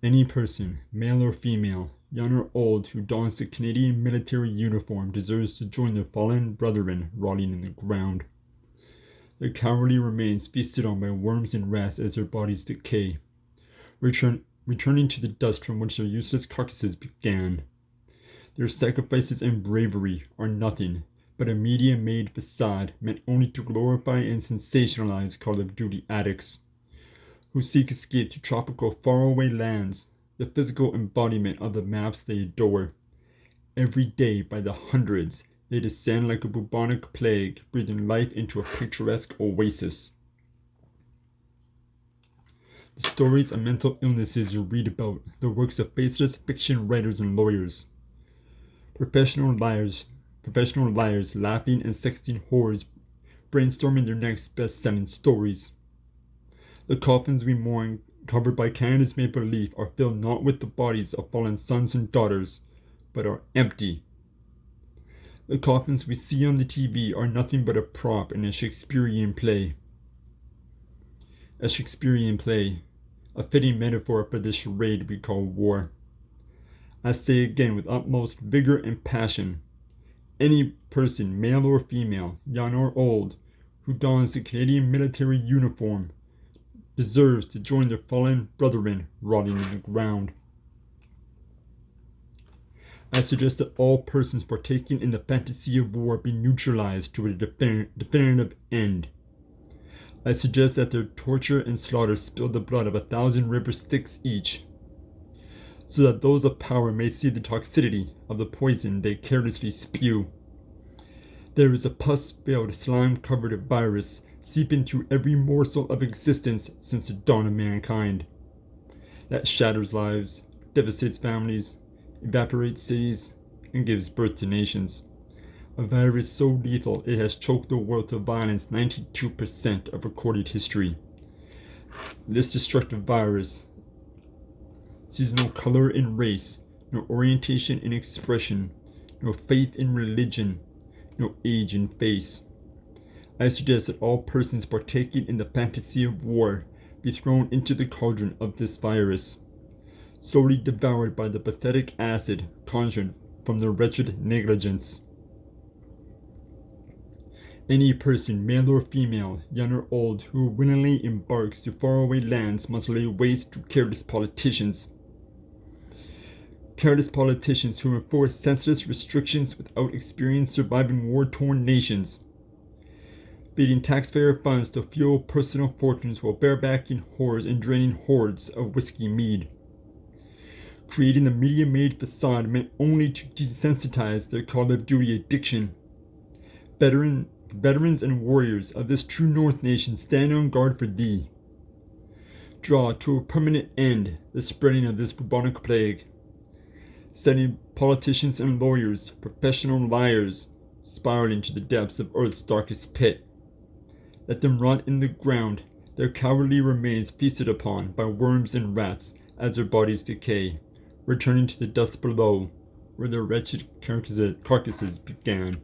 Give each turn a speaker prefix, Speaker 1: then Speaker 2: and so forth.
Speaker 1: Any person, male or female, young or old, who dons the Canadian military uniform deserves to join their fallen brethren rotting in the ground. Their cowardly remains feasted on by worms and rats as their bodies decay, returning to the dust from which their useless carcasses began. Their sacrifices and bravery are nothing but a media-made facade meant only to glorify and sensationalize Call of Duty addicts who seek escape to tropical faraway lands, the physical embodiment of the maps they adore. Every day, by the hundreds, they descend like a bubonic plague, breathing life into a picturesque oasis. The stories of mental illnesses you read about, the works of faceless fiction writers and lawyers. Professional liars laughing and sexting whores, brainstorming their next best-selling stories. The coffins we mourn, covered by Canada's maple leaf, are filled not with the bodies of fallen sons and daughters, but are empty. The coffins we see on the TV are nothing but a prop in a Shakespearean play. A fitting metaphor for the charade we call war. I say again with utmost vigor and passion, any person, male or female, young or old, who dons the Canadian military uniform deserves to join their fallen brethren rotting in the ground. I suggest that all persons partaking in the fantasy of war be neutralized to a definitive end. I suggest that their torture and slaughter spill the blood of 1,000 river Styx each, so that those of power may see the toxicity of the poison they carelessly spew. There is a pus-filled, slime-covered virus seeping through every morsel of existence since the dawn of mankind, that shatters lives, devastates families, evaporates cities, and gives birth to nations. A virus so lethal it has choked the world to violence 92% of recorded history. This destructive virus sees no color in race, no orientation in expression, no faith in religion, no age in face. I suggest that all persons partaking in the fantasy of war be thrown into the cauldron of this virus, slowly devoured by the pathetic acid conjured from their wretched negligence. Any person, male or female, young or old, who willingly embarks to faraway lands must lay waste to careless politicians. Careless politicians who enforce senseless restrictions without experience surviving war-torn nations, feeding taxpayer funds to fuel personal fortunes while barebacking whores and draining hordes of whiskey mead. Creating the media-made facade meant only to desensitize their Call of Duty addiction. Veterans and warriors of this true North nation stand on guard for thee. Draw to a permanent end the spreading of this bubonic plague, sending politicians and lawyers, professional liars, spiraling to the depths of Earth's darkest pit. Let them rot in the ground, their cowardly remains feasted upon by worms and rats as their bodies decay, returning to the dust below, where their wretched carcasses began.